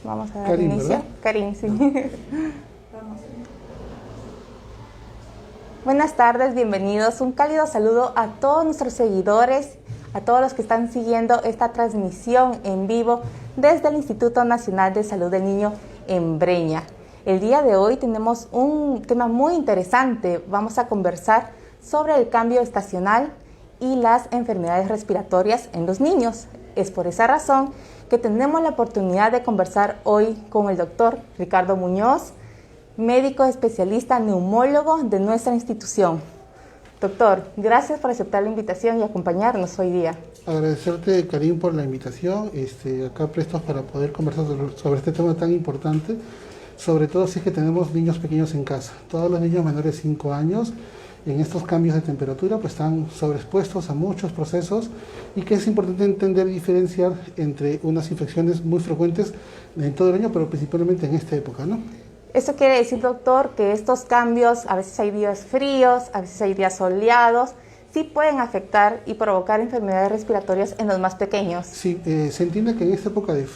Vamos a dar Karim, inicio. ¿verdad? Karim, sí. Buenas tardes, bienvenidos. Un cálido saludo a todos nuestros seguidores, a todos los que están siguiendo esta transmisión en vivo desde el Instituto Nacional de Salud del Niño en Breña. El día de hoy tenemos un tema muy interesante. Vamos a conversar sobre el cambio estacional y las enfermedades respiratorias en los niños. Es por esa razón que tenemos la oportunidad de conversar hoy con el doctor Ricardo Muñoz, médico especialista neumólogo de nuestra institución. Doctor, gracias por aceptar la invitación y acompañarnos hoy día. Agradecerte, Karim, por la invitación. Acá prestos para poder conversar sobre este tema tan importante, sobre todo si es que tenemos niños pequeños en casa. Todos los niños menores de 5 años en estos cambios de temperatura pues están sobreexpuestos a muchos procesos y que es importante entender y diferenciar entre unas infecciones muy frecuentes en todo el año, pero principalmente en esta época, ¿no? Eso quiere decir, doctor, que estos cambios, a veces hay días fríos, a veces hay días soleados, sí pueden afectar y provocar enfermedades respiratorias en los más pequeños. Sí, se entiende que en esta época de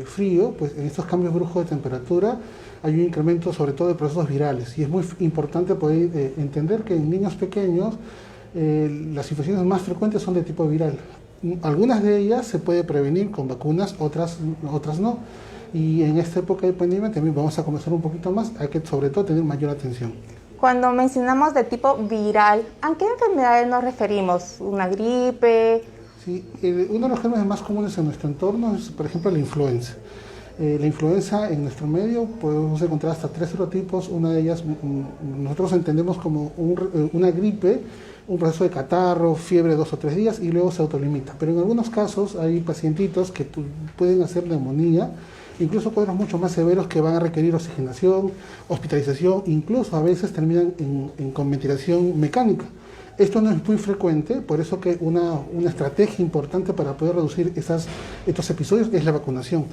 frío, pues en estos cambios bruscos de temperatura, hay un incremento sobre todo de procesos virales y es muy importante poder entender que en niños pequeños las infecciones más frecuentes son de tipo viral. Algunas de ellas se puede prevenir con vacunas, otras no. Y en esta época de pandemia también vamos a conversar un poquito más, hay que sobre todo tener mayor atención. Cuando mencionamos de tipo viral, ¿a qué enfermedades nos referimos? ¿Una gripe? Sí, uno de los gérmenes más comunes en nuestro entorno es, por ejemplo, la influenza. La influenza en nuestro medio podemos encontrar hasta 3 serotipos. Una de ellas nosotros entendemos como una gripe, un proceso de catarro, fiebre 2 o 3 días y luego se autolimita. Pero en algunos casos hay pacientitos que pueden hacer neumonía, incluso cuadros mucho más severos que van a requerir oxigenación, hospitalización, incluso a veces terminan con ventilación mecánica. Esto no es muy frecuente, por eso que una estrategia importante para poder reducir estos episodios es la vacunación.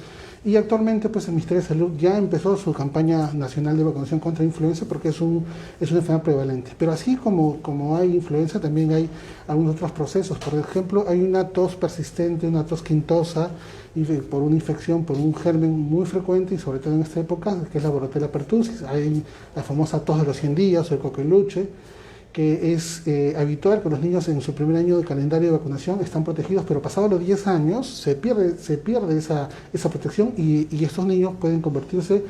Y actualmente pues el Ministerio de Salud ya empezó su campaña nacional de vacunación contra influenza porque es una enfermedad prevalente. Pero así como hay influenza, también hay algunos otros procesos. Por ejemplo, hay una tos persistente, una tos quintosa, por una infección, por un germen muy frecuente y sobre todo en esta época, que es la Bordetella pertussis. Hay la famosa tos de los 100 días o el coqueluche, que es habitual que los niños en su primer año de calendario de vacunación están protegidos, pero pasados los 10 años se pierde esa protección y estos niños pueden convertirse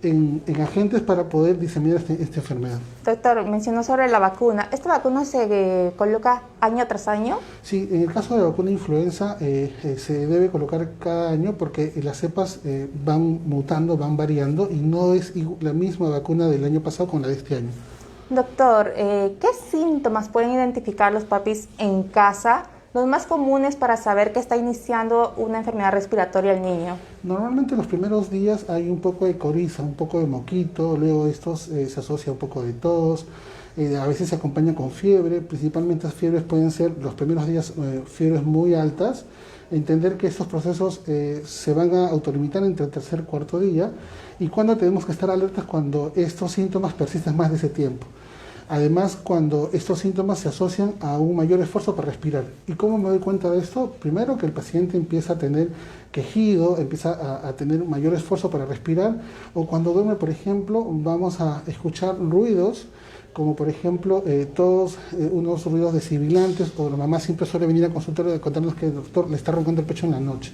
en agentes para poder diseminar esta enfermedad. Doctor, mencionó sobre la vacuna. ¿Esta vacuna se coloca año tras año? Sí, en el caso de la vacuna de influenza se debe colocar cada año porque las cepas van mutando, van variando y no es la misma vacuna del año pasado con la de este año. Doctor, ¿qué síntomas pueden identificar los papis en casa, los más comunes para saber que está iniciando una enfermedad respiratoria el niño? Normalmente los primeros días hay un poco de coriza, un poco de moquito, luego estos se asocia un poco de tos, a veces se acompaña con fiebre, principalmente las fiebres pueden ser los primeros días fiebres muy altas. Entender que estos procesos se van a autolimitar entre el tercer y cuarto día y cuando tenemos que estar alertas cuando estos síntomas persisten más de ese tiempo. Además, cuando estos síntomas se asocian a un mayor esfuerzo para respirar. ¿Y cómo me doy cuenta de esto? Primero, que el paciente empieza a tener quejido, empieza a tener mayor esfuerzo para respirar, o cuando duerme, por ejemplo, vamos a escuchar ruidos, como por ejemplo todos unos ruidos de sibilantes, o la mamá siempre suele venir al consultorio a contarnos que el doctor le está roncando el pecho en la noche.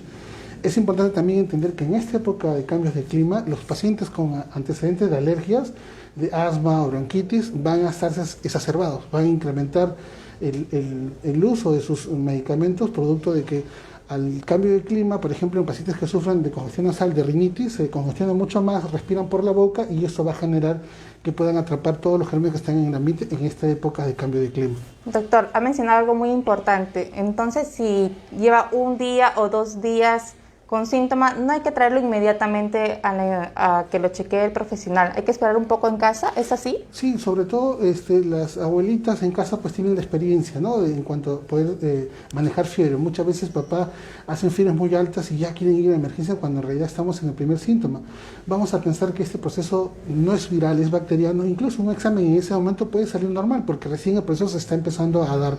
Es importante también entender que en esta época de cambios de clima, los pacientes con antecedentes de alergias, de asma o bronquitis, van a estar exacerbados, van a incrementar el uso de sus medicamentos, producto de que al cambio de clima, por ejemplo, en pacientes que sufran de congestión nasal, de rinitis, se congestionan mucho más, respiran por la boca y eso va a generar que puedan atrapar todos los gérmenes que están en el ambiente en esta época de cambio de clima. Doctor, ha mencionado algo muy importante. Entonces, si lleva un día o 2 días con síntomas, no hay que traerlo inmediatamente a que lo chequee el profesional. Hay que esperar un poco en casa, ¿es así? Sí, sobre todo las abuelitas en casa pues tienen la experiencia, ¿no? En cuanto a poder manejar fiebre. Muchas veces papá hacen fiebres muy altas y ya quieren ir a emergencia cuando en realidad estamos en el primer síntoma. Vamos a pensar que este proceso no es viral, es bacteriano. Incluso un examen en ese momento puede salir normal porque recién el proceso se está empezando a dar.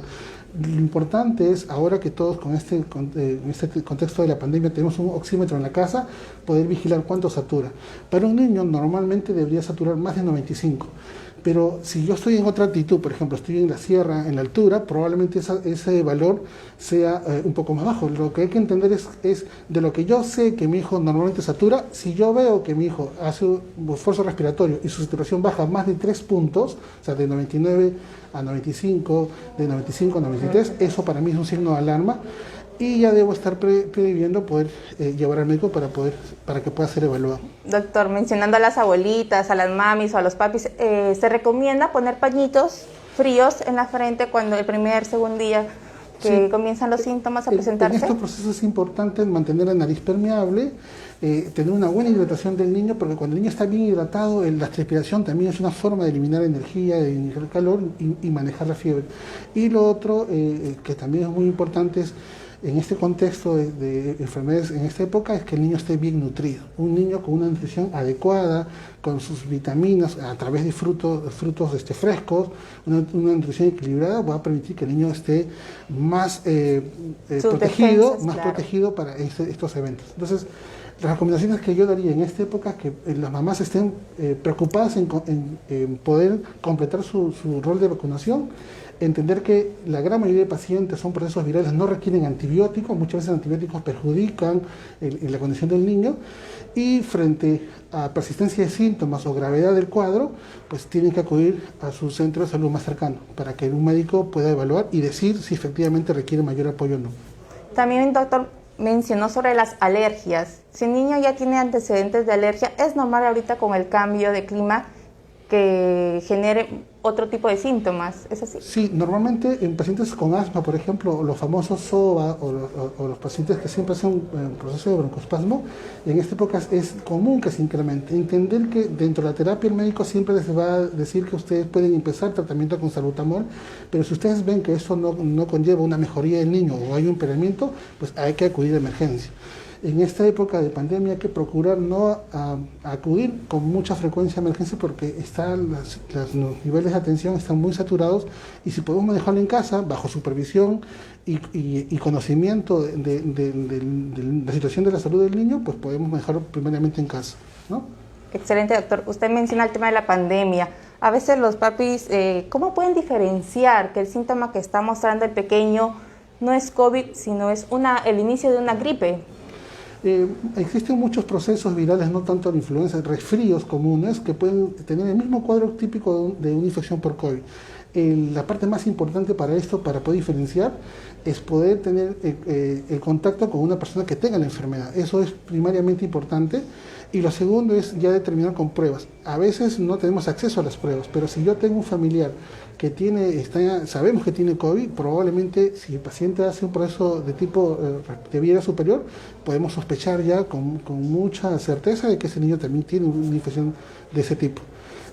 Lo importante es, ahora que todos en este contexto de la pandemia tenemos un oxímetro en la casa, poder vigilar cuánto satura. Para un niño normalmente debería saturar más de 95. Pero si yo estoy en otra altitud, por ejemplo, estoy en la sierra, en la altura, probablemente ese valor sea un poco más bajo. Lo que hay que entender es de lo que yo sé que mi hijo normalmente satura, si yo veo que mi hijo hace un esfuerzo respiratorio y su saturación baja más de 3 puntos, o sea, de 99 a 95, de 95 a 93, eso para mí es un signo de alarma. Y ya debo estar previendo poder llevar al médico para que pueda ser evaluado. Doctor, mencionando a las abuelitas, a las mamis o a los papis, ¿se recomienda poner pañitos fríos en la frente cuando el segundo día que comienzan los síntomas a presentarse? En estos procesos es importante mantener la nariz permeable, tener una buena hidratación del niño, porque cuando el niño está bien hidratado, la transpiración también es una forma de eliminar energía, de eliminar calor y manejar la fiebre. Y lo otro que también es muy importante es, en este contexto de enfermedades en esta época, es que el niño esté bien nutrido. Un niño con una nutrición adecuada, con sus vitaminas a través de frutos frescos, una nutrición equilibrada va a permitir que el niño esté más protegido para estos eventos. Entonces, las recomendaciones que yo daría en esta época, que las mamás estén preocupadas en poder completar su rol de vacunación, entender que la gran mayoría de pacientes son procesos virales, no requieren antibióticos, muchas veces antibióticos perjudican la condición del niño, y frente a persistencia de síntomas o gravedad del cuadro, pues tienen que acudir a su centro de salud más cercano para que un médico pueda evaluar y decir si efectivamente requiere mayor apoyo o no. También, doctor, mencionó sobre las alergias. Si el niño ya tiene antecedentes de alergia, ¿es normal ahorita con el cambio de clima que genere otro tipo de síntomas? ¿Es así? Sí, normalmente en pacientes con asma, por ejemplo, los famosos SOBA o los pacientes que siempre hacen un proceso de broncoespasmo, en esta época es común que se incremente. Entender que dentro de la terapia el médico siempre les va a decir que ustedes pueden empezar tratamiento con salbutamol, pero si ustedes ven que eso no conlleva una mejoría del niño o hay un empeoramiento, pues hay que acudir a emergencia. En esta época de pandemia hay que procurar no acudir con mucha frecuencia a emergencia porque los niveles de atención están muy saturados, y si podemos manejarlo en casa, bajo supervisión y conocimiento de la situación de la salud del niño, pues podemos manejarlo primeramente en casa, ¿no? Excelente, doctor. Usted menciona el tema de la pandemia. A veces los papis, ¿cómo pueden diferenciar que el síntoma que está mostrando el pequeño no es COVID, sino es el inicio de una gripe? Existen muchos procesos virales, no tanto la influenza, resfríos comunes que pueden tener el mismo cuadro típico de una infección por COVID. La parte más importante para esto, para poder diferenciar, es poder tener el contacto con una persona que tenga la enfermedad. Eso es primariamente importante. Y lo segundo es ya determinar con pruebas. A veces no tenemos acceso a las pruebas, pero si yo tengo un familiar que sabemos que tiene COVID, probablemente si el paciente hace un proceso de tipo de vía superior, podemos sospechar ya con mucha certeza de que ese niño también tiene una infección de ese tipo.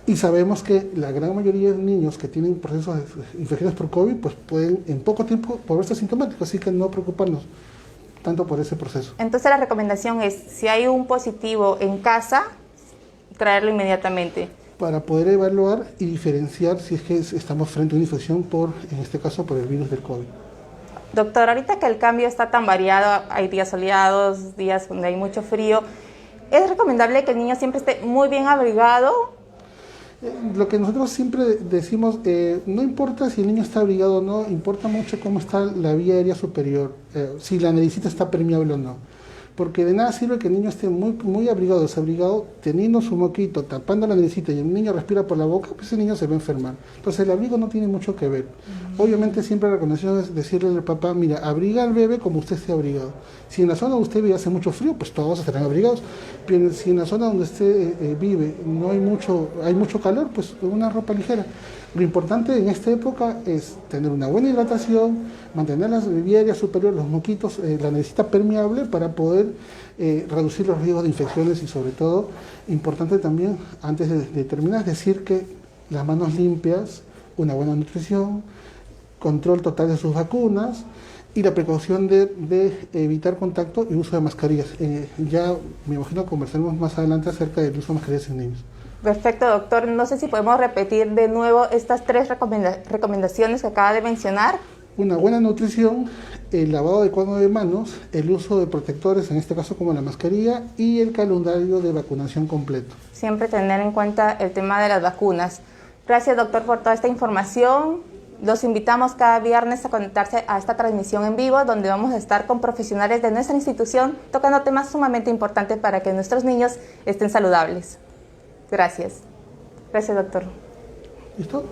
Y sabemos que la gran mayoría de niños que tienen procesos de infecciones por COVID, pues pueden en poco tiempo volverse asintomáticos, así que no preocuparnos tanto por ese proceso. Entonces la recomendación es, si hay un positivo en casa, traerlo inmediatamente. Para poder evaluar y diferenciar si es que estamos frente a una infección en este caso, por el virus del COVID. Doctor, ahorita que el cambio está tan variado, hay días soleados, días donde hay mucho frío, ¿es recomendable que el niño siempre esté muy bien abrigado? Lo que nosotros siempre decimos, no importa si el niño está abrigado o no, importa mucho cómo está la vía aérea superior, si la naricita está permeable o no. Porque de nada sirve que el niño esté muy abrigado o desabrigado, teniendo su moquito, tapando la naricita, y el niño respira por la boca, pues ese niño se va a enfermar. Entonces el abrigo no tiene mucho que ver. Obviamente siempre la recomendación es decirle al papá, mira, abriga al bebé como usted esté abrigado. Si en la zona donde usted vive hace mucho frío, pues todos estarán abrigados. Pero si en la zona donde usted vive no hay mucho calor, pues una ropa ligera. Lo importante en esta época es tener una buena hidratación, mantener la vía aérea superior, los moquitos, la naricita permeable para poder reducir los riesgos de infecciones, y sobre todo, importante también, antes de terminar, decir que las manos limpias, una buena nutrición, control total de sus vacunas y la precaución de evitar contacto y uso de mascarillas. Ya me imagino conversaremos más adelante acerca del uso de mascarillas en niños. Perfecto, doctor. No sé si podemos repetir de nuevo estas 3 recomendaciones que acaba de mencionar. una buena nutrición, el lavado adecuado de manos, el uso de protectores, en este caso como la mascarilla, y el calendario de vacunación completo. Siempre tener en cuenta el tema de las vacunas. Gracias, doctor, por toda esta información. Los invitamos cada viernes a conectarse a esta transmisión en vivo, donde vamos a estar con profesionales de nuestra institución tocando temas sumamente importantes para que nuestros niños estén saludables. Gracias. Gracias, doctor. ¿Listo?